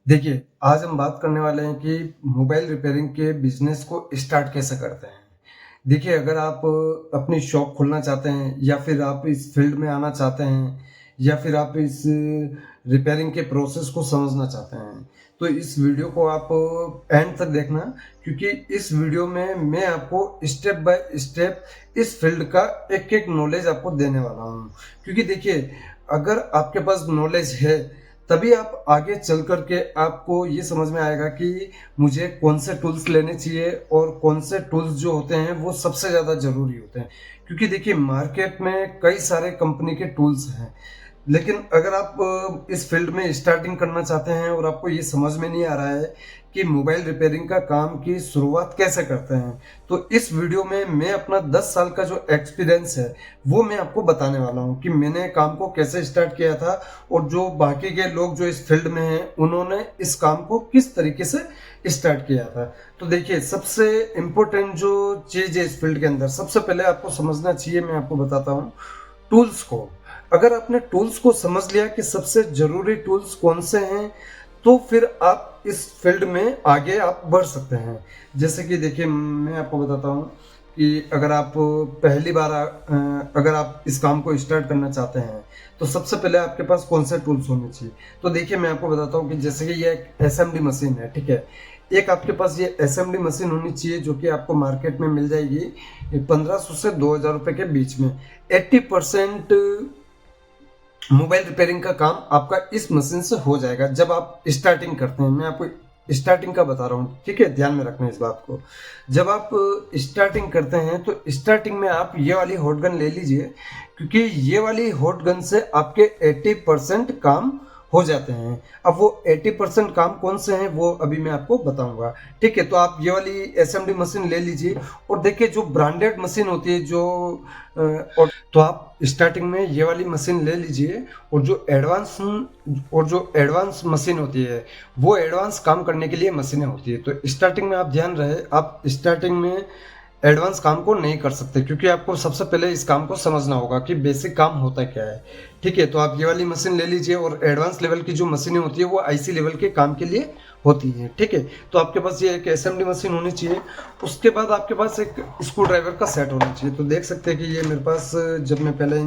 देखिए, आज हम बात करने वाले हैं कि मोबाइल रिपेयरिंग के बिज़नेस को स्टार्ट कैसे करते हैं। देखिए, अगर आप अपनी शॉप खोलना चाहते हैं या फिर आप इस फ़ील्ड में आना चाहते हैं या फिर आप इस रिपेयरिंग के प्रोसेस को समझना चाहते हैं, तो इस वीडियो को आप एंड तक देखना, क्योंकि इस वीडियो में मैं आपको स्टेप बाय स्टेप इस फ़ील्ड का एक-एक नॉलेज आपको देने वाला हूँ। क्योंकि देखिए, अगर आपके पास नॉलेज है, तभी आप आगे चल कर के आपको ये समझ में आएगा कि मुझे कौन से टूल्स लेने चाहिए और कौन से टूल्स जो होते हैं वो सबसे ज़्यादा ज़रूरी होते हैं। क्योंकि देखिए, मार्केट में कई सारे कंपनी के टूल्स हैं, लेकिन अगर आप इस फील्ड में स्टार्टिंग करना चाहते हैं और आपको ये समझ में नहीं आ रहा है कि मोबाइल रिपेयरिंग का काम की शुरुआत कैसे करते हैं, तो इस वीडियो में मैं अपना 10 साल का जो एक्सपीरियंस है वो मैं आपको बताने वाला हूँ कि मैंने काम को कैसे स्टार्ट किया था और जो बाकी के लोग जो इस फील्ड में हैं उन्होंने इस काम को किस तरीके से स्टार्ट किया था। तो देखिए, सबसे इम्पोर्टेंट जो चीज़ है इस फील्ड के अंदर, सबसे पहले आपको समझना चाहिए, मैं आपको बताता हूँ, टूल्स को। अगर आपने टूल्स को समझ लिया कि सबसे ज़रूरी टूल्स कौन से हैं, तो फिर आप इस फील्ड में आगे आप बढ़ सकते हैं। जैसे कि देखिए, मैं आपको बताता हूँ कि अगर आप पहली बार अगर आप इस काम को स्टार्ट करना चाहते हैं, तो सबसे पहले आपके पास कौन से टूल्स होने चाहिए। तो देखिए, मैं आपको बताता हूँ कि जैसे कि ये एक एसएमडी मशीन है, ठीक है। एक आपके पास ये एसएमडी मशीन होनी चाहिए जो कि आपको मार्केट में मिल जाएगी 1500 से 2000 रुपये के बीच में। 80% मोबाइल रिपेयरिंग का काम आपका इस मशीन से हो जाएगा जब आप स्टार्टिंग करते हैं। मैं आपको स्टार्टिंग का बता रहा हूँ, ठीक है, ध्यान में रखना इस बात को। जब आप स्टार्टिंग करते हैं तो स्टार्टिंग में आप ये वाली हॉट गन ले लीजिए, क्योंकि ये वाली हॉट गन से आपके 80% काम हो जाते हैं। अब वो 80% काम कौन से हैं वो अभी मैं आपको बताऊंगा, ठीक है। तो आप ये वाली एसएमडी मशीन ले लीजिए और देखिए, जो ब्रांडेड मशीन होती है जो और तो आप स्टार्टिंग में ये वाली मशीन ले लीजिए। और जो एडवांस मशीन होती है वो एडवांस काम करने के लिए मशीनें होती है। तो स्टार्टिंग में आप ध्यान रहे, आप स्टार्टिंग में एडवांस काम को नहीं कर सकते, क्योंकि आपको सबसे पहले इस काम को समझना होगा कि बेसिक काम होता क्या है, ठीक है। तो आप ये वाली मशीन ले लीजिए और एडवांस लेवल की जो मशीनें होती है वो आईसी लेवल के काम के लिए होती है, ठीक है। तो आपके पास ये एक एसएमडी मशीन होनी चाहिए। उसके बाद आपके पास एक स्क्रू ड्राइवर का सेट होना चाहिए। तो देख सकते हैं कि ये मेरे पास, जब मैं पहले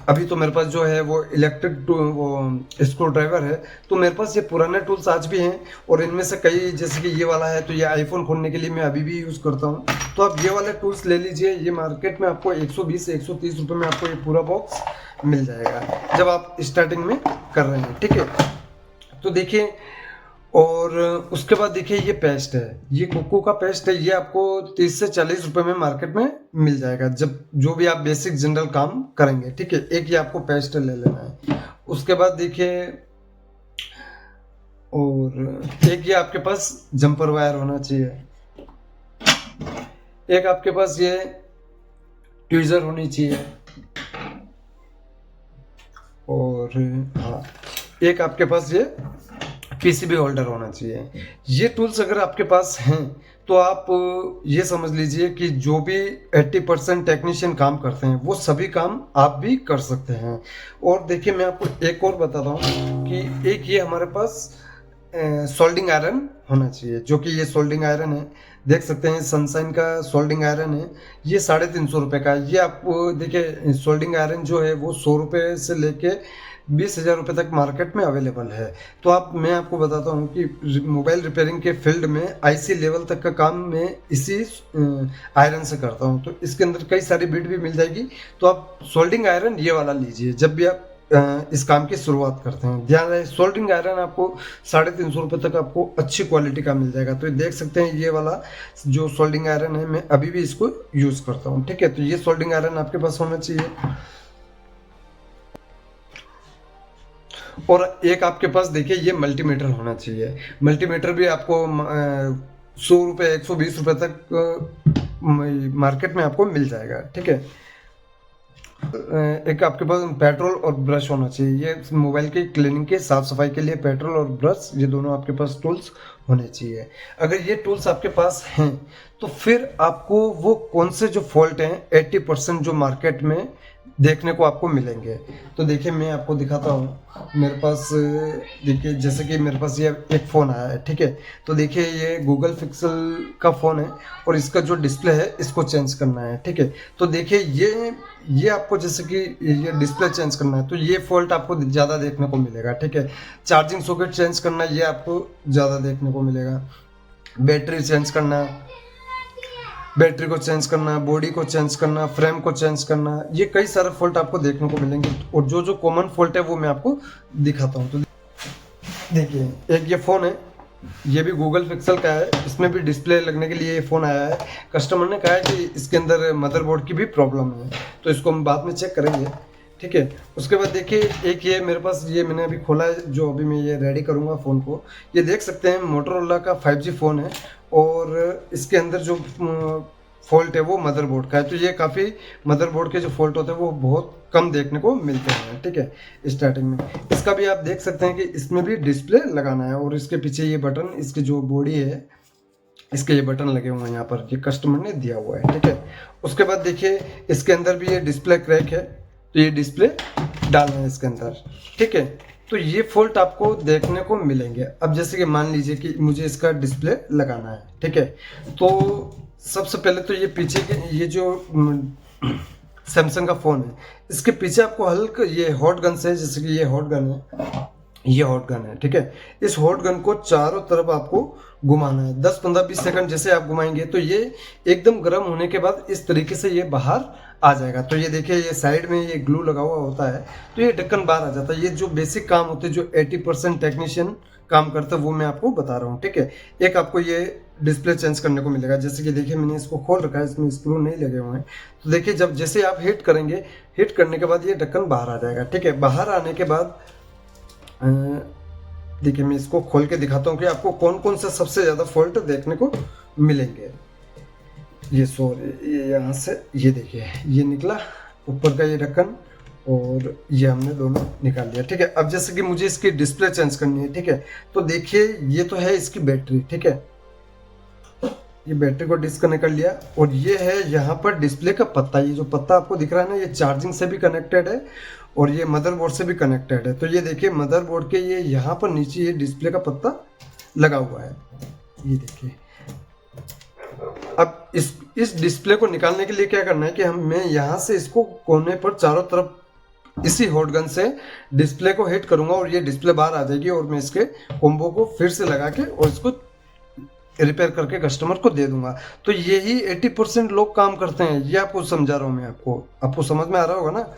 अभी तो मेरे पास जो है वो इलेक्ट्रिक वो स्क्रू ड्राइवर है। तो मेरे पास ये पुराने टूल्स आज भी हैं और इनमें से कई, जैसे कि ये वाला है, तो ये आईफोन खोलने के लिए मैं अभी भी यूज़ करता हूँ। तो आप ये वाले टूल्स ले लीजिए। ये मार्केट में आपको 120 से 130 रुपये में आपको ये पूरा बॉक्स मिल जाएगा जब आप स्टार्टिंग में कर रहे हैं, ठीक है। तो देखिए, और उसके बाद देखिए, ये पेस्ट है, ये कोको का पेस्ट है, ये आपको 30 से 40 रुपए में मार्केट में मिल जाएगा जब जो भी आप बेसिक जनरल काम करेंगे, ठीक है। एक ये आपको पेस्ट ले लेना है। उसके बाद देखिए, और एक ये आपके पास जंपर वायर होना चाहिए। एक आपके पास ये ट्वीजर होनी चाहिए। और हाँ, एक आपके पास ये पीसीबी होल्डर होना चाहिए। ये टूल्स अगर आपके पास हैं तो आप ये समझ लीजिए कि जो भी 80% टेक्नीशियन काम करते हैं वो सभी काम आप भी कर सकते हैं। और देखिए, मैं आपको एक और बताता हूँ कि एक ये हमारे पास सोल्डिंग आयरन होना चाहिए, जो कि ये सोल्डिंग आयरन है, देख सकते हैं, सनशाइन का सोल्डिंग आयरन है। ये 350 रुपये का है। ये आपको देखिए, सोल्डिंग आयरन जो है वो 100 रुपये से लेके 20,000 रुपये तक मार्केट में अवेलेबल है। तो मैं आपको बताता हूँ कि मोबाइल रिपेयरिंग के फील्ड में आईसी लेवल तक का काम मैं इसी आयरन से करता हूँ। तो इसके अंदर कई सारी बिट भी मिल जाएगी। तो आप सोल्डिंग आयरन ये वाला लीजिए जब भी आप इस काम की शुरुआत करते हैं। ध्यान रहे, सोल्डरिंग आयरन आपको 350 रुपये तक आपको अच्छी क्वालिटी का मिल जाएगा। तो ये देख सकते हैं, ये वाला जो सोल्डरिंग आयरन है मैं अभी भी इसको यूज़ करता हूँ, ठीक है। तो ये सोल्डरिंग आयरन आपके पास होना चाहिए। और एक आपके पास देखिए, ये मल्टीमीटर होना चाहिए। मल्टीमीटर भी आपको 100 रुपये 120 रुपये तक मार्केट में आपको मिल जाएगा, ठीक है। एक आपके पास पेट्रोल और ब्रश होना चाहिए। ये मोबाइल की क्लीनिंग के साफ सफाई के लिए पेट्रोल और ब्रश, ये दोनों आपके पास टूल्स होने चाहिए। अगर ये टूल्स आपके पास हैं तो फिर आपको वो कौन से जो फॉल्ट हैं 80% जो मार्केट में देखने को आपको मिलेंगे। तो देखिए मैं आपको दिखाता हूँ, मेरे पास देखिए जैसे कि मेरे पास ये एक फ़ोन आया है, ठीक है। तो देखिए ये गूगल पिक्सल का फ़ोन है और इसका जो डिस्प्ले है इसको चेंज करना है, ठीक है। तो देखिए ये आपको जैसे कि ये डिस्प्ले चेंज करना है तो ये फॉल्ट आपको ज़्यादा देखने को मिलेगा, ठीक है। चार्जिंग सॉकेट चेंज करना ये आपको ज़्यादा देखने को मिलेगा। बैटरी चेंज करना, बैटरी को चेंज करना, बॉडी को चेंज करना, फ्रेम को चेंज करना, ये कई सारे फॉल्ट आपको देखने को मिलेंगे। और जो जो कॉमन फॉल्ट है वो मैं आपको दिखाता हूँ। तो देखिए एक ये फ़ोन है, ये भी गूगल पिक्सल का है, इसमें भी डिस्प्ले लगने के लिए ये फ़ोन आया है। कस्टमर ने कहा है कि इसके अंदर मदरबोर्ड की भी प्रॉब्लम है, तो इसको हम बाद में चेक करेंगे, ठीक है। उसके बाद देखिए एक ये मेरे पास ये मैंने अभी खोला है, जो अभी मैं ये रेडी करूँगा फ़ोन को। ये देख सकते हैं मोटोरोला का 5G फ़ोन है और इसके अंदर जो फॉल्ट है वो मदरबोर्ड का है। तो ये काफ़ी मदरबोर्ड के जो फॉल्ट होते हैं वो बहुत कम देखने को मिलते हैं, ठीक है। स्टार्टिंग में इसका भी आप देख सकते हैं कि इसमें भी डिस्प्ले लगाना है और इसके पीछे ये बटन, इसकी जो बॉडी है इसके ये बटन लगे हुए हैं, यहाँ पर ये कस्टमर ने दिया हुआ है, ठीक है। उसके बाद देखिए इसके अंदर भी ये डिस्प्ले क्रैक है, तो ये डिस्प्ले डालना है इसके अंदर, ठीक है। तो ये फॉल्ट आपको देखने को मिलेंगे। अब जैसे कि मान लीजिए कि मुझे इसका डिस्प्ले लगाना है, ठीक है। तो सबसे पहले तो ये पीछे के ये जो सैमसंग का फ़ोन है, इसके पीछे आपको हल्का ये हॉट गन से, जैसे कि ये हॉट गन है, ये हॉट गन है, ठीक है। इस हॉट गन को चारों तरफ आपको घुमाना है। 10 15 20 सेकंड जैसे आप घुमाएंगे तो ये एकदम गर्म होने के बाद इस तरीके से ये बाहर आ जाएगा। तो ये देखिए ये साइड में ये ग्लू लगा हुआ होता है, तो ये ढक्कन बाहर आ जाता है। ये जो बेसिक काम होते हैं, जो 80% टेक्नीशियन काम करते हैं, वो मैं आपको बता रहा हूँ, ठीक है। एक आपको ये डिस्प्ले चेंज करने को मिलेगा, जैसे कि देखिए मैंने इसको खोल रखा है, इसमें स्क्रू नहीं लगे हुए हैं। तो देखिए जब जैसे आप हिट करेंगे, हिट करने के बाद ये ढक्कन बाहर आ जाएगा, ठीक है। बाहर आने के बाद देखिए मैं इसको खोल के दिखाता हूँ कि आपको कौन कौन से सबसे ज़्यादा फॉल्ट देखने को मिलेंगे। ये सॉरी ये यहाँ से ये देखिए ये निकला ऊपर का ये ढक्कन और ये हमने दोनों निकाल लिया, ठीक है। अब जैसे कि मुझे इसकी डिस्प्ले चेंज करनी है, ठीक है। तो देखिए ये तो है इसकी बैटरी, ठीक है। ये बैटरी को डिस्कनेक्ट कर लिया और ये है यहाँ पर डिस्प्ले का पत्ता। ये जो पत्ता आपको दिख रहा है ना, ये चार्जिंग से भी कनेक्टेड है और ये मदरबोर्ड से भी कनेक्टेड है। तो ये देखिए मदरबोर्ड के ये यहाँ पर नीचे ये डिस्प्ले का पत्ता लगा हुआ है, ये देखिए। अब इस डिस्प्ले को निकालने के लिए क्या करना है कि मैं यहाँ से इसको कोने पर चारों तरफ इसी हॉट गन से डिस्प्ले को हिट करूंगा और ये डिस्प्ले बाहर आ जाएगी और मैं इसके कॉम्बो को फिर से लगा के और इसको रिपेयर करके कस्टमर को दे दूंगा। तो यही 80% लोग काम करते हैं, ये आपको समझा रहा हूँ मैं, आपको समझ में आ रहा होगा ना।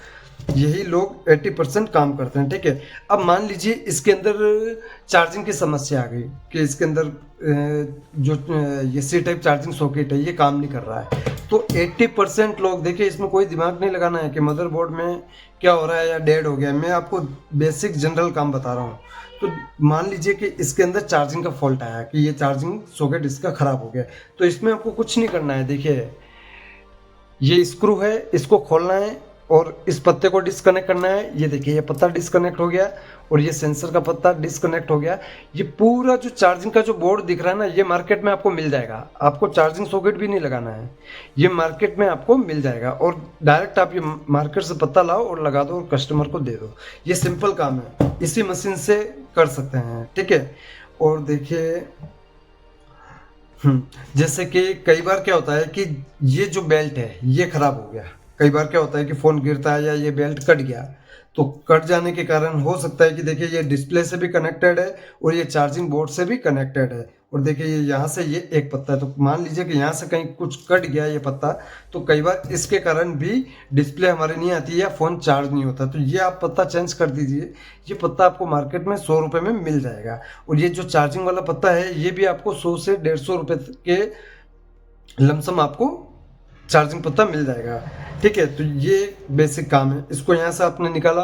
यही लोग 80% काम करते हैं, ठीक है। अब मान लीजिए इसके अंदर चार्जिंग की समस्या आ गई कि इसके अंदर जो ये सी टाइप चार्जिंग सॉकेट है ये काम नहीं कर रहा है। तो 80% लोग, देखिए इसमें कोई दिमाग नहीं लगाना है कि मदरबोर्ड में क्या हो रहा है या डेड हो गया, मैं आपको बेसिक जनरल काम बता रहा हूँ। तो मान लीजिए कि इसके अंदर चार्जिंग का फॉल्ट आया कि ये चार्जिंग सॉकेट इसका खराब हो गया, तो इसमें आपको कुछ नहीं करना है। देखिए ये स्क्रू है, इसको खोलना है और इस पत्ते को डिस्कनेक्ट करना है। ये देखिए ये पत्ता डिस्कनेक्ट हो गया और ये सेंसर का पत्ता डिस्कनेक्ट हो गया। ये पूरा जो चार्जिंग का जो बोर्ड दिख रहा है ना, ये मार्केट में आपको मिल जाएगा। आपको चार्जिंग सॉकेट भी नहीं लगाना है, ये मार्केट में आपको मिल जाएगा और डायरेक्ट आप ये मार्केट से पत्ता लाओ और लगा दो और कस्टमर को दे दो। ये सिंपल काम है, इसी मशीन से कर सकते हैं, ठीक है। और देखिए जैसे कि कई बार क्या होता है कि ये जो बेल्ट है ये खराब हो गया। कई बार क्या होता है कि फ़ोन गिरता है या ये बेल्ट कट गया, तो कट जाने के कारण हो सकता है कि देखिए ये डिस्प्ले से भी कनेक्टेड है और ये चार्जिंग बोर्ड से भी कनेक्टेड है। और देखिए ये यहाँ से ये एक पत्ता है, तो मान लीजिए कि यहाँ से कहीं कुछ कट गया ये पत्ता, तो कई बार इसके कारण भी डिस्प्ले हमारे नहीं आती है या फ़ोन चार्ज नहीं होता। तो ये आप पत्ता चेंज कर दीजिए। ये पत्ता आपको मार्केट में 100 रुपये में मिल जाएगा और ये जो चार्जिंग वाला पत्ता है ये भी आपको 100 से 150 रुपये के लमसम आपको चार्जिंग पत्ता मिल जाएगा, ठीक है। तो ये बेसिक काम है। इसको यहाँ से आपने निकाला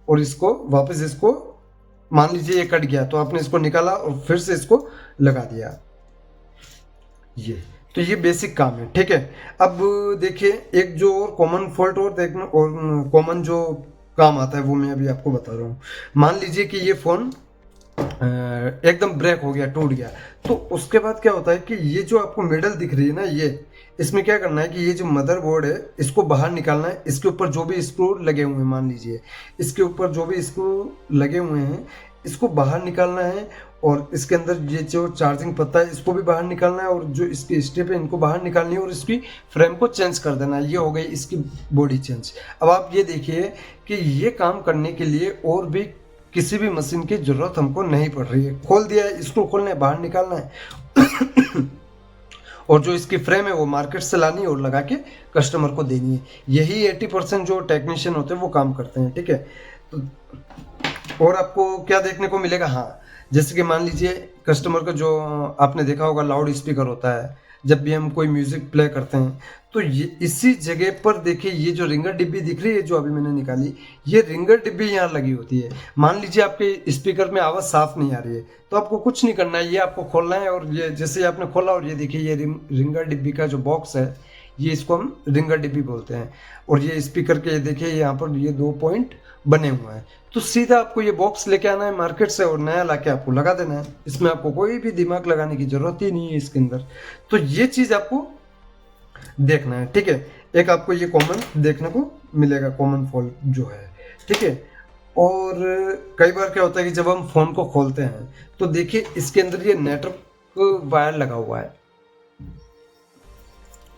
और इसको वापस, इसको मान लीजिए ये कट गया तो आपने इसको निकाला और फिर से इसको लगा दिया। तो ये बेसिक काम है, ठीक है। अब देखिए एक जो और कॉमन फॉल्ट और देखना और कॉमन जो काम आता है वो मैं अभी आपको बता रहा हूँ। मान लीजिए कि ये फ़ोन एकदम ब्रेक हो गया, टूट गया, तो उसके बाद क्या होता है कि ये जो आपको मेडल दिख रही है ना, ये इसमें क्या करना है कि ये जो मदरबोर्ड है इसको बाहर निकालना है। इसके ऊपर जो भी स्क्रू लगे हुए हैं, मान लीजिए इसके ऊपर जो भी स्क्रू लगे हुए हैं इसको बाहर निकालना है, और इसके अंदर ये जो चार्जिंग पत्ता है इसको भी बाहर निकालना है, और जो इसकी स्टेप है इनको बाहर निकालनी है, और इसकी फ्रेम को चेंज कर देना है। ये हो गई इसकी बॉडी चेंज। अब आप ये देखिए कि ये काम करने के लिए और भी किसी भी मशीन की ज़रूरत हमको नहीं पड़ रही है। खोल दिया है, स्क्रू खोलना है, बाहर निकालना है और जो इसकी फ्रेम है वो मार्केट से लानी है और लगा के कस्टमर को देनी है। यही 80% जो टेक्नीशियन होते हैं वो काम करते हैं, ठीक है। तो और आपको क्या देखने को मिलेगा, हाँ, जैसे कि मान लीजिए कस्टमर का जो आपने देखा होगा लाउड स्पीकर होता है, जब भी हम कोई म्यूजिक प्ले करते हैं तो ये इसी जगह पर देखिए ये जो रिंगर डिब्बी दिख रही है जो अभी मैंने निकाली, ये रिंगर डिब्बी यहाँ लगी होती है। मान लीजिए आपके स्पीकर में आवाज़ साफ नहीं आ रही है तो आपको कुछ नहीं करना है, ये आपको खोलना है, और ये जैसे आपने खोला और ये देखिए ये रिंगर डिब्बी का जो बॉक्स है ये इसको हम रिंगर डिब्बी बोलते हैं। और ये स्पीकर के देखिए यहाँ पर ये 2 पॉइंट बने हुए हैं, तो सीधा आपको ये बॉक्स लेके आना है मार्केट से और नया लाके आपको लगा देना है। इसमें आपको कोई भी दिमाग लगाने की जरूरत ही नहीं है इसके अंदर। तो ये चीज़ आपको देखना है, ठीक है। एक आपको ये कॉमन देखने को मिलेगा, कॉमन फॉल्ट जो है, ठीक है। और कई बार क्या होता है कि जब हम फ़ोन को खोलते हैं तो देखिए इसके अंदर ये नेटवर्क वायर लगा हुआ है।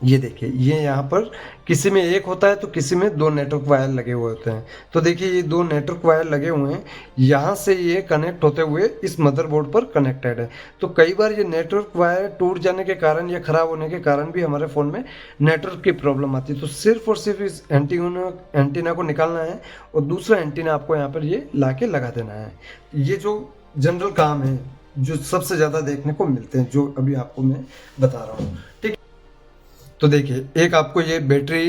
ये देखिए ये यहाँ पर किसी में एक होता है तो किसी में 2 नेटवर्क वायर लगे हुए होते हैं। तो देखिए ये 2 नेटवर्क वायर लगे हुए हैं, यहाँ से ये कनेक्ट होते हुए इस मदरबोर्ड पर कनेक्टेड है। तो कई बार ये नेटवर्क वायर टूट जाने के कारण या ख़राब होने के कारण भी हमारे फ़ोन में नेटवर्क की प्रॉब्लम आती है। तो सिर्फ और सिर्फ इस एंटीना को निकालना है और दूसरा एंटीना आपको यहाँ पर ये ला के लगा देना है। ये जो जनरल काम है जो सबसे ज़्यादा देखने को मिलते हैं, जो अभी आपको मैं बता रहा हूँ, ठीक। तो देखिए एक आपको ये बैटरी,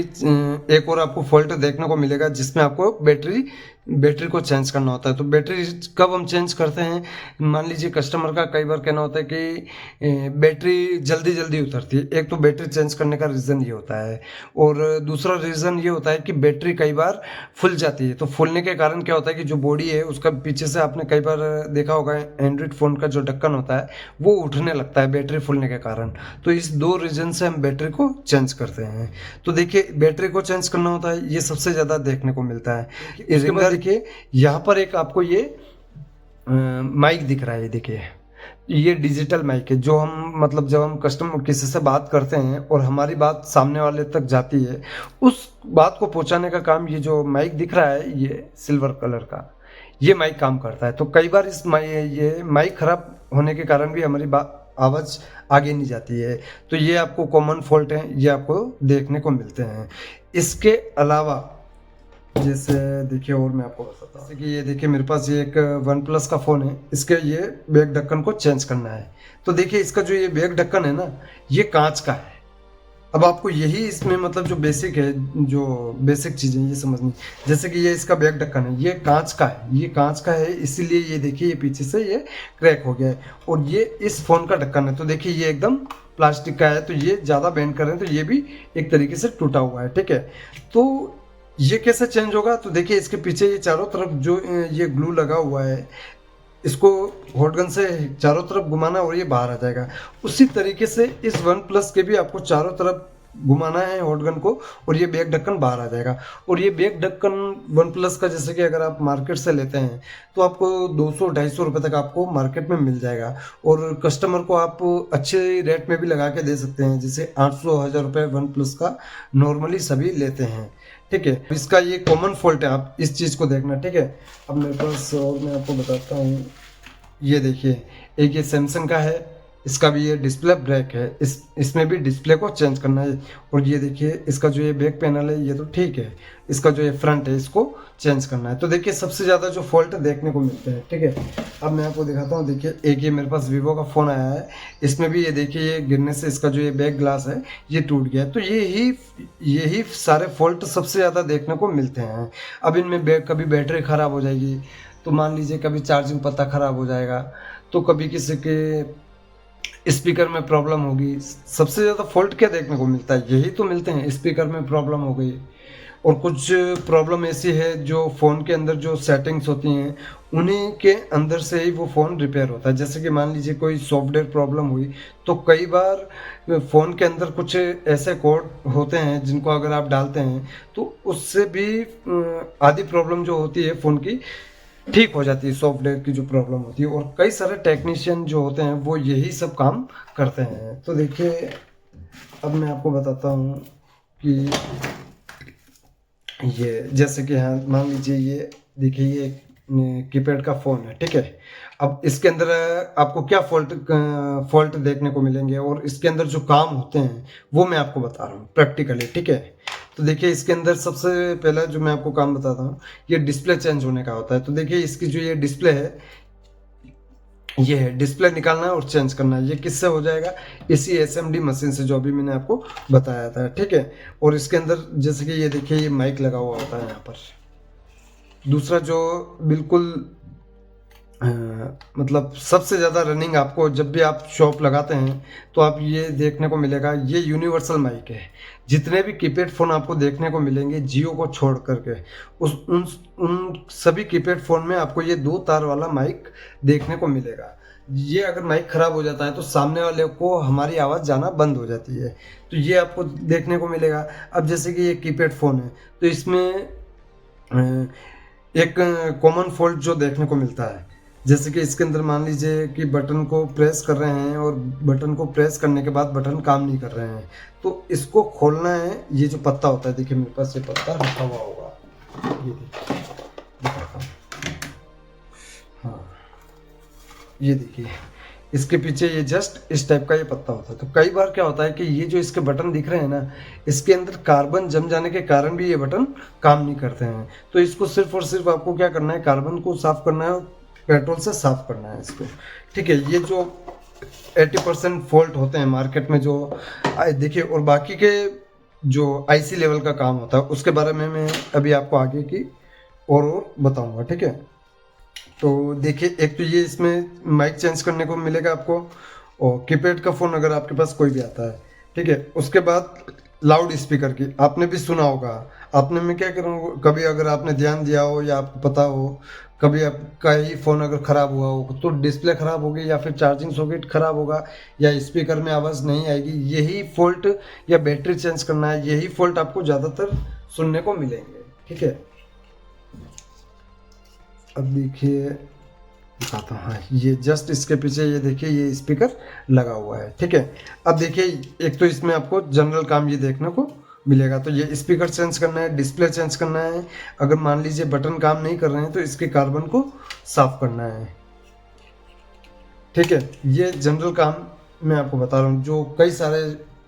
एक और आपको फॉल्ट देखने को मिलेगा जिसमें आपको बैटरी को चेंज करना होता है। तो बैटरी कब हम चेंज करते हैं, मान लीजिए कस्टमर का कई बार कहना होता है कि बैटरी जल्दी जल्दी उतरती है। एक तो बैटरी चेंज करने का रीज़न ये होता है, और दूसरा रीज़न ये होता है कि बैटरी कई बार फूल जाती है। तो फूलने के कारण क्या होता है कि जो बॉडी है उसका पीछे से आपने कई बार देखा होगा एंड्रॉइड फ़ोन का जो ढक्कन होता है वो उठने लगता है बैटरी फूलने के कारण। तो इस 2 रीज़न से हम बैटरी को चेंज करते हैं। तो देखिए बैटरी को चेंज करना होता है, ये सबसे ज़्यादा देखने को मिलता है। इसके बाद देखिए यहाँ पर एक आपको ये माइक दिख रहा है, देखिए ये डिजिटल माइक है जो हम मतलब जब हम कस्टमर किसी से बात करते हैं और हमारी बात सामने वाले तक जाती है, उस बात को पहुंचाने का काम ये जो माइक दिख रहा है ये सिल्वर कलर का ये माइक काम करता है। तो कई बार ये माइक खराब होने के कारण भी हमारी आवाज़ आगे नहीं जाती है। तो ये आपको कॉमन फॉल्ट है, ये आपको देखने को मिलते हैं। इसके अलावा जैसे देखिए और मैं आपको बताता हूँ, जैसे कि ये देखिए मेरे पास ये एक OnePlus का फ़ोन है, इसके ये बैक ढक्कन को चेंज करना है। तो देखिए इसका जो ये बैक ढक्कन है ना ये कांच का है। अब आपको यही इसमें मतलब जो बेसिक है, जो बेसिक चीज़ें ये समझनी, जैसे कि ये इसका बैक ढक्कन है, ये कांच का है, ये कांच का है, इसीलिए ये देखिए ये पीछे से ये क्रैक हो गया है। और ये इस फ़ोन का ढक्कन है तो देखिए ये एकदम प्लास्टिक का है, तो ये ज़्यादा बेंड कर रहे हैं तो ये भी एक तरीके से टूटा हुआ है, ठीक है। तो ये कैसे चेंज होगा, तो देखिए इसके पीछे ये चारों तरफ जो ये ग्लू लगा हुआ है, इसको हॉट गन से चारों तरफ घुमाना और ये बाहर आ जाएगा। उसी तरीके से इस OnePlus के भी आपको चारों तरफ घुमाना है हॉट गन को और ये बैक ढक्कन बाहर आ जाएगा। और ये बैक ढक्कन OnePlus का जैसे कि अगर आप मार्केट से लेते हैं तो आपको 200-250 रुपये तक आपको मार्केट में मिल जाएगा, और कस्टमर को आप अच्छे रेट में भी लगा के दे सकते हैं, जैसे 800-1000 रुपये OnePlus का नॉर्मली सभी लेते हैं, ठीक है। इसका ये कॉमन फॉल्ट है, आप इस चीज़ को देखना, ठीक है। अब मेरे पास और मैं आपको बताता हूँ, ये देखिए एक ये सैमसंग का है, इसका भी ये डिस्प्ले ब्रेक है, इसमें भी डिस्प्ले को चेंज करना है। और ये देखिए इसका जो ये बैक पैनल है ये तो ठीक है, इसका जो ये फ्रंट है इसको चेंज करना है। तो देखिए सबसे ज़्यादा जो फॉल्ट देखने को मिलते हैं, ठीक है। अब मैं आपको दिखाता हूँ, देखिए एक ये मेरे पास वीवो का फ़ोन आया है, इसमें भी ये देखिए ये गिरने से इसका जो ये बैक ग्लास है ये टूट गया है। तो यही सारे फॉल्ट सबसे ज़्यादा देखने को मिलते हैं। अब इनमें कभी बैटरी ख़राब हो जाएगी, तो मान लीजिए कभी चार्जिंग पत्ता ख़राब हो जाएगा, तो कभी किसी के स्पीकर में प्रॉब्लम होगी। सबसे ज़्यादा फॉल्ट क्या देखने को मिलता है, यही तो मिलते हैं, स्पीकर में प्रॉब्लम हो गई, और कुछ प्रॉब्लम ऐसी है जो फ़ोन के अंदर जो सेटिंग्स होती हैं उन्हीं के अंदर से ही वो फ़ोन रिपेयर होता है। जैसे कि मान लीजिए कोई सॉफ्टवेयर प्रॉब्लम हुई तो कई बार फ़ोन के अंदर कुछ ऐसे कोड होते हैं जिनको अगर आप डालते हैं तो उससे भी आधी प्रॉब्लम जो होती है फ़ोन की ठीक हो जाती है, सॉफ्टवेयर की जो प्रॉब्लम होती है। और कई सारे टेक्नीशियन जो होते हैं वो यही सब काम करते हैं। तो देखिए अब मैं आपको बताता हूँ कि ये जैसे कि हाँ मान लीजिए ये देखिए ये कीपैड का फ़ोन है, ठीक है। अब इसके अंदर आपको क्या फॉल्ट देखने को मिलेंगे और इसके अंदर जो काम होते हैं वो मैं आपको बता रहा हूँ प्रैक्टिकली, ठीक है। तो देखिए इसके अंदर सबसे पहला जो मैं आपको काम बताता हूँ ये डिस्प्ले चेंज होने का होता है। तो देखिए इसकी जो ये डिस्प्ले है ये है, डिस्प्ले निकालना है और चेंज करना है। ये किससे हो जाएगा? इसी एसएमडी मशीन से जो अभी मैंने आपको बताया था, ठीक है। और इसके अंदर जैसे कि ये देखिए ये माइक लगा हुआ होता है यहाँ पर। दूसरा जो बिल्कुल मतलब सबसे ज़्यादा रनिंग आपको जब भी आप शॉप लगाते हैं तो आप ये देखने को मिलेगा, ये यूनिवर्सल माइक है। जितने भी कीपैड फ़ोन आपको देखने को मिलेंगे जियो को छोड़ करके उस उन सभी कीपैड फ़ोन में आपको ये 2 तार वाला माइक देखने को मिलेगा। ये अगर माइक ख़राब हो जाता है तो सामने वाले को हमारी आवाज़ जाना बंद हो जाती है, तो ये आपको देखने को मिलेगा। अब जैसे कि ये कीपैड फ़ोन है तो इसमें एक कॉमन फॉल्ट जो देखने को मिलता है, जैसे कि इसके अंदर मान लीजिए कि बटन को प्रेस कर रहे हैं और बटन को प्रेस करने के बाद बटन काम नहीं कर रहे हैं, तो इसको खोलना है। ये जो पत्ता होता है, देखिए मेरे पास ये पत्ता रखा हुआ होगा, ये देखिए दिखाता हूँ। हाँ ये देखिए इसके पीछे ये जस्ट इस टाइप का ये पत्ता होता है। तो कई बार क्या होता है कि ये जो इसके बटन दिख रहे हैं ना, इसके अंदर कार्बन जम जाने के कारण भी ये बटन काम नहीं करते हैं। तो इसको सिर्फ और सिर्फ आपको क्या करना है, कार्बन को साफ करना है, पेट्रोल से साफ करना है इसको, ठीक है। ये जो 80% फॉल्ट होते हैं मार्केट में जो देखिए, और बाकी के जो आईसी लेवल का काम होता है उसके बारे में मैं अभी आपको आगे की और बताऊंगा, ठीक है। तो देखिए एक तो ये इसमें माइक चेंज करने को मिलेगा आपको, और कीपैड का फ़ोन अगर आपके पास कोई भी आता है, ठीक है। उसके बाद लाउड स्पीकर की आपने भी सुना होगा। आपने मैं क्या करूँ, कभी अगर आपने ध्यान दिया हो या आपको पता हो, कभी आपका ही फ़ोन अगर ख़राब हुआ हो तो डिस्प्ले ख़राब होगी या फिर चार्जिंग सॉकेट ख़राब होगा या स्पीकर में आवाज़ नहीं आएगी, यही फॉल्ट, या बैटरी चेंज करना है, यही फॉल्ट आपको ज़्यादातर सुनने को मिलेंगे, ठीक है। अब देखिए दिखाता हूँ, हाँ ये जस्ट इसके पीछे ये देखिए ये स्पीकर लगा हुआ है, ठीक है। अब देखिए एक तो इसमें आपको जनरल काम ये देखने को मिलेगा। तो ये स्पीकर चेंज करना है, डिस्प्ले चेंज करना है, अगर मान लीजिए बटन काम नहीं कर रहे हैं तो इसके कार्बन को साफ करना है, ठीक है। ये जनरल काम मैं आपको बता रहा हूँ जो कई सारे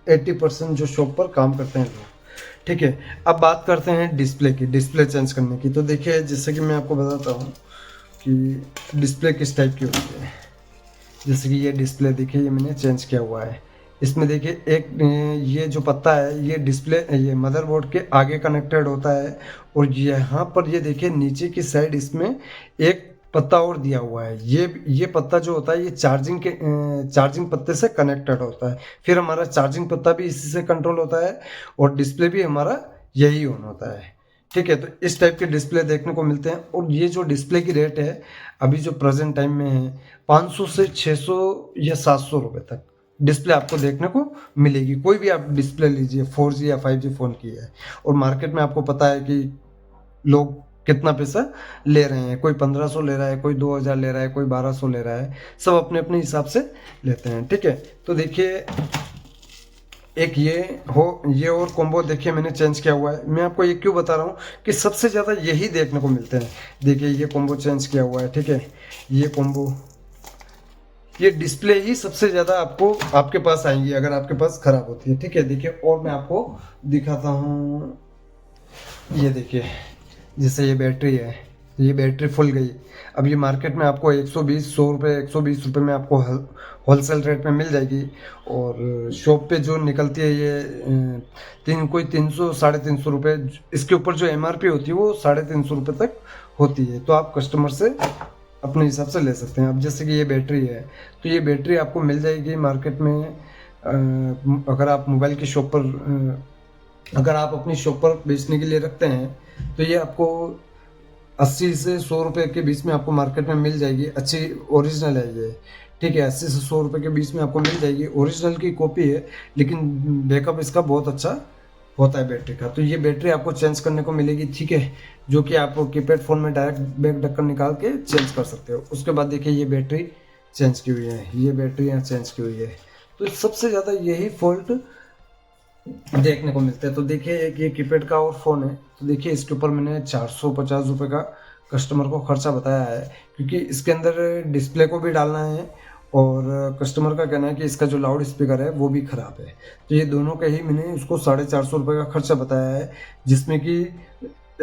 80% जो शॉप पर काम करते हैं लोग, ठीक है। अब बात करते हैं डिस्प्ले की, डिस्प्ले चेंज करने की। तो देखिए जैसे कि मैं आपको बताता हूँ कि डिस्प्ले किस टाइप की होती है। जैसे कि ये डिस्प्ले देखिए ये मैंने चेंज किया हुआ है। इसमें देखिए एक ये जो पत्ता है ये डिस्प्ले ये मदरबोर्ड के आगे कनेक्टेड होता है, और यहाँ पर ये देखिए नीचे की साइड इसमें एक पत्ता और दिया हुआ है। ये पत्ता जो होता है ये चार्जिंग पत्ते से कनेक्टेड होता है। फिर हमारा चार्जिंग पत्ता भी इसी से कंट्रोल होता है और डिस्प्ले भी हमारा यही ऑन होता है, ठीक है। तो इस टाइप के डिस्प्ले देखने को मिलते हैं, और ये जो डिस्प्ले की रेट है अभी जो प्रेजेंट टाइम में है 500 से 600 या 700 रुपये तक डिस्प्ले आपको देखने को मिलेगी। कोई भी आप डिस्प्ले लीजिए 4G या 5G फ़ोन की है, और मार्केट में आपको पता है कि लोग कितना पैसा ले रहे हैं, कोई 1500 ले रहा है, कोई 2000 ले रहा है, कोई 1200 ले रहा है, सब अपने अपने हिसाब से लेते हैं, ठीक है। तो देखिए एक ये और कॉम्बो देखिए मैंने चेंज किया हुआ है। मैं आपको ये क्यों बता रहा हूँ कि सबसे ज़्यादा यही देखने को मिलते हैं। देखिए ये कॉम्बो चेंज किया हुआ है, ठीक है। ये कॉम्बो, ये डिस्प्ले ही सबसे ज़्यादा आपको आपके पास आएंगी अगर आपके पास ख़राब होती है, ठीक है। देखिए और मैं आपको दिखाता हूँ, ये देखिए जैसे ये बैटरी है, ये बैटरी फुल गई। अब ये मार्केट में आपको 120 रुपये में आपको होलसेल रेट में मिल जाएगी, और शॉप पे जो निकलती है ये कोई 300 350 रुपये, इसके ऊपर जो MRP होती है वो 350 रुपये तक होती है। तो आप कस्टमर से अपने हिसाब से ले सकते हैं। अब जैसे कि ये बैटरी है तो ये बैटरी आपको मिल जाएगी मार्केट में, अगर आप मोबाइल की शॉप पर अगर आप अपनी शॉप पर बेचने के लिए रखते हैं तो ये आपको 80 से 100 रुपये के बीच में आपको मार्केट में मिल जाएगी। अच्छी ओरिजिनल है ये, ठीक है। 80 से 100 रुपये के बीच में आपको मिल जाएगी। ओरिजिनल की कॉपी है, लेकिन बैकअप इसका बहुत अच्छा होता है बैटरी का। तो ये बैटरी आपको चेंज करने को मिलेगी, ठीक है, जो कि आप कीपैड फ़ोन में डायरेक्ट बैक ढक्कन निकाल के चेंज कर सकते हो। उसके बाद देखिए ये बैटरी चेंज की हुई है, ये बैटरी यहाँ चेंज की हुई है। तो सबसे ज़्यादा यही फॉल्ट देखने को मिलते हैं। तो देखिए एक ये कीपैड का और फ़ोन है, तो देखिए इसके ऊपर मैंने 450 रुपये का कस्टमर को खर्चा बताया है, क्योंकि इसके अंदर डिस्प्ले को भी डालना है और कस्टमर का कहना है कि इसका जो लाउड स्पीकर है वो भी ख़राब है। तो ये दोनों का ही मैंने उसको 450 रुपये का खर्चा बताया है, जिसमें कि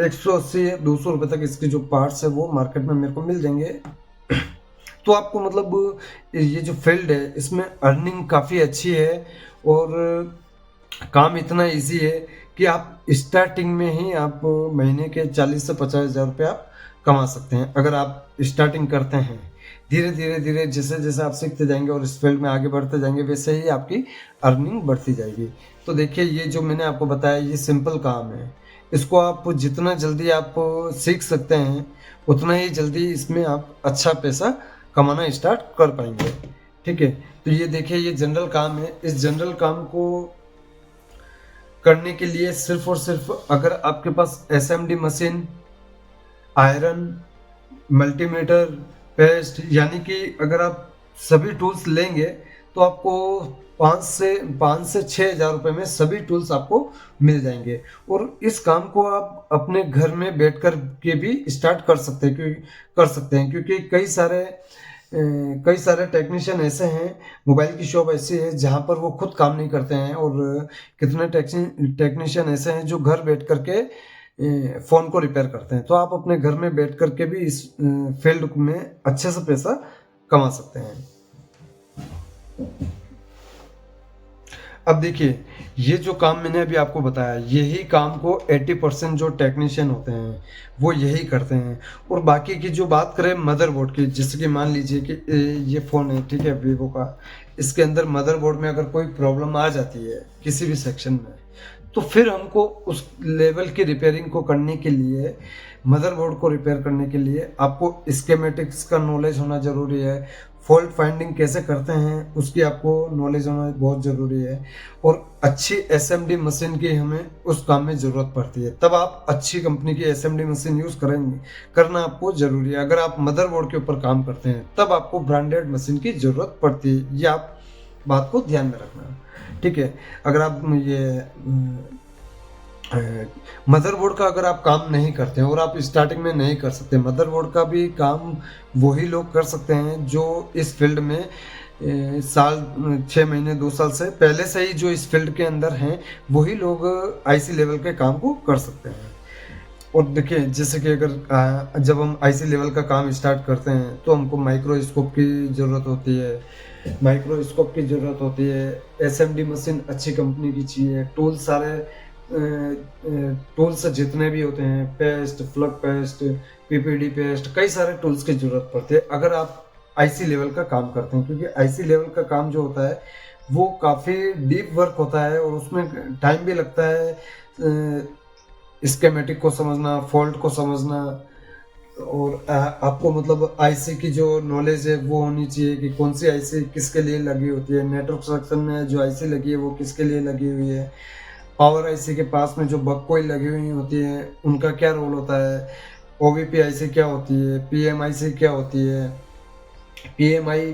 180 या 200 रुपये तक इसके जो पार्ट्स है वो मार्केट में मेरे को मिल जाएंगे। तो आपको मतलब ये जो फील्ड है इसमें अर्निंग काफ़ी अच्छी है और काम इतना इजी है कि आप स्टार्टिंग में ही आप महीने के 40 से 50 हज़ार रुपये आप कमा सकते हैं, अगर आप स्टार्टिंग करते हैं। धीरे धीरे धीरे जैसे जैसे आप सीखते जाएंगे और इस फील्ड में आगे बढ़ते जाएंगे, वैसे ही आपकी अर्निंग बढ़ती जाएगी। तो देखिए ये जो मैंने आपको बताया ये सिंपल काम है, इसको आप जितना जल्दी आप सीख सकते हैं उतना ही जल्दी इसमें आप अच्छा पैसा कमाना स्टार्ट कर पाएंगे, ठीक है। तो ये देखिए ये जनरल काम है। इस जनरल काम को करने के लिए सिर्फ और सिर्फ अगर आपके पास SMD machine, iron, multimeter, paste, यानी कि अगर आप सभी टूल्स लेंगे तो आपको 5 से 6 हज़ार रुपये में सभी टूल्स आपको मिल जाएंगे। और इस काम को आप अपने घर में बैठकर के भी स्टार्ट कर सकते हैं, क्योंकि कई सारे टेक्नीशियन ऐसे हैं, मोबाइल की शॉप ऐसी है जहाँ पर वो खुद काम नहीं करते हैं, और कितने टेक्नीशियन ऐसे हैं जो घर बैठ करके फ़ोन को रिपेयर करते हैं। तो आप अपने घर में बैठ करके भी इस फील्ड में अच्छे से पैसा कमा सकते हैं। अब देखिए ये जो काम मैंने अभी आपको बताया, यही काम को 80% जो टेक्नीशियन होते हैं वो यही करते हैं। और बाकी की जो बात करें मदरबोर्ड की, जैसे कि मान लीजिए कि ये फ़ोन है, ठीक है, वीवो का, इसके अंदर मदरबोर्ड में अगर कोई प्रॉब्लम आ जाती है किसी भी सेक्शन में, तो फिर हमको उस लेवल की रिपेयरिंग को करने के लिए, मदरबोर्ड को रिपेयर करने के लिए आपको स्कीमेटिक्स का नॉलेज होना ज़रूरी है। फॉल्ट फाइंडिंग कैसे करते हैं उसकी आपको नॉलेज होना बहुत ज़रूरी है। और अच्छी एसएमडी मशीन की हमें उस काम में ज़रूरत पड़ती है, तब आप अच्छी कंपनी की एसएमडी मशीन यूज़ करना आपको ज़रूरी है। अगर आप मदरबोर्ड के ऊपर काम करते हैं तब आपको ब्रांडेड मशीन की ज़रूरत पड़ती है, ये आप बात को ध्यान में रखना, ठीक है। अगर आप ये मदरबोर्ड का अगर आप काम नहीं करते हैं और आप स्टार्टिंग में नहीं कर सकते, मदरबोर्ड का भी काम वही लोग कर सकते हैं जो इस फील्ड में 6 महीने 2 साल से पहले से ही जो इस फील्ड के अंदर हैं, वही लोग आईसी लेवल के काम को कर सकते हैं। और देखिए जैसे कि अगर जब हम आईसी लेवल का काम स्टार्ट करते हैं तो हमको माइक्रोस्कोप की ज़रूरत होती है, एसएमडी मशीन अच्छी कंपनी की चाहिए, टूल्स जितने भी होते हैं, पेस्ट, फ्लग पेस्ट, पीपीडी पेस्ट, कई सारे टूल्स की ज़रूरत पड़ती है अगर आप आईसी लेवल का काम करते हैं। क्योंकि आईसी लेवल का काम जो होता है वो काफ़ी डीप वर्क होता है और उसमें टाइम भी लगता है स्कीमेटिक को समझना, फॉल्ट को समझना, और आपको मतलब आईसी की जो नॉलेज है वो होनी चाहिए कि कौन सी आईसी किसके लिए लगी होती है, नेटवर्क सेक्शन में जो आईसी लगी है वो किसके लिए लगी हुई है, पावर आईसी के पास में जो बग कोई लगी हुई होती है उनका क्या रोल होता है, ओवीपी आईसी क्या होती है, पीएम आईसी क्या होती है, पीएमआई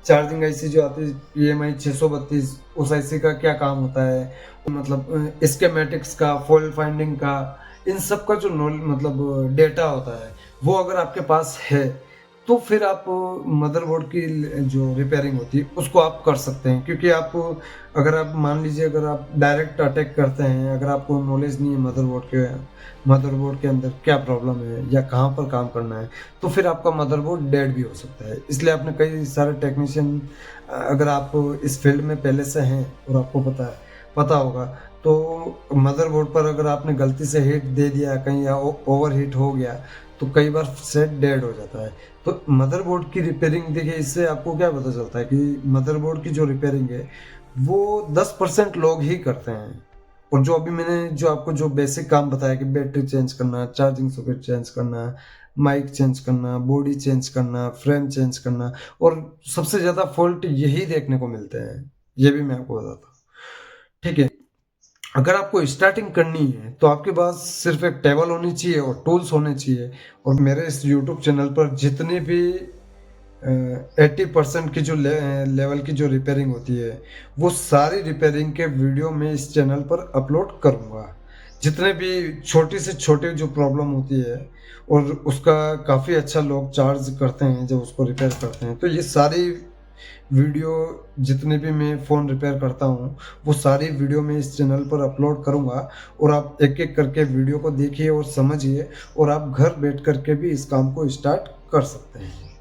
चार्जिंग आईसी जो आती है पीएमआई 632, उस आईसी का क्या काम होता है, मतलब स्कीमेटिक्स का, फॉल्ट फाइंडिंग का, इन सब का जो मतलब डेटा होता है वो अगर आपके पास है तो फिर आप मदरबोर्ड की जो रिपेयरिंग होती है उसको आप कर सकते हैं। क्योंकि आप अगर आप मान लीजिए अगर आप डायरेक्ट अटैक करते हैं, अगर आपको नॉलेज नहीं है मदरबोर्ड के अंदर क्या प्रॉब्लम है या कहाँ पर काम करना है, तो फिर आपका मदरबोर्ड डेड भी हो सकता है। इसलिए आपने कई सारे टेक्नीशियन, अगर आप इस फील्ड में पहले से हैं और आपको पता होगा, तो मदरबोर्ड पर अगर आपने गलती से हीट दे दिया कहीं या ओवर हीट हो गया तो कई बार सेट डेड हो जाता है। तो मदरबोर्ड की रिपेयरिंग देखिए, इससे आपको क्या पता चलता है कि मदरबोर्ड की जो रिपेयरिंग है वो 10% लोग ही करते हैं और जो अभी मैंने जो आपको जो बेसिक काम बताया कि बैटरी चेंज करना, चार्जिंग सॉकेट चेंज करना, माइक चेंज करना, बॉडी चेंज करना, फ्रेम चेंज करना, और सबसे ज़्यादा फ़ॉल्ट यही देखने को मिलते हैं, ये भी मैं आपको बताता हूँ। ठीक है? अगर आपको स्टार्टिंग करनी है तो आपके पास सिर्फ एक टेबल होनी चाहिए और टूल्स होने चाहिए। और मेरे इस यूट्यूब चैनल पर जितने भी 80% की जो लेवल की जो रिपेयरिंग होती है, वो सारी रिपेयरिंग के वीडियो मैं इस चैनल पर अपलोड करूँगा। जितने भी छोटी से छोटी जो प्रॉब्लम होती है और उसका काफ़ी अच्छा लोग चार्ज करते हैं जब उसको रिपेयर करते हैं, तो ये सारी वीडियो जितने भी मैं फ़ोन रिपेयर करता हूँ, वो सारी वीडियो मैं इस चैनल पर अपलोड करूँगा। और आप एक-एक करके वीडियो को देखिए और समझिए, और आप घर बैठ कर के भी इस काम को स्टार्ट कर सकते हैं।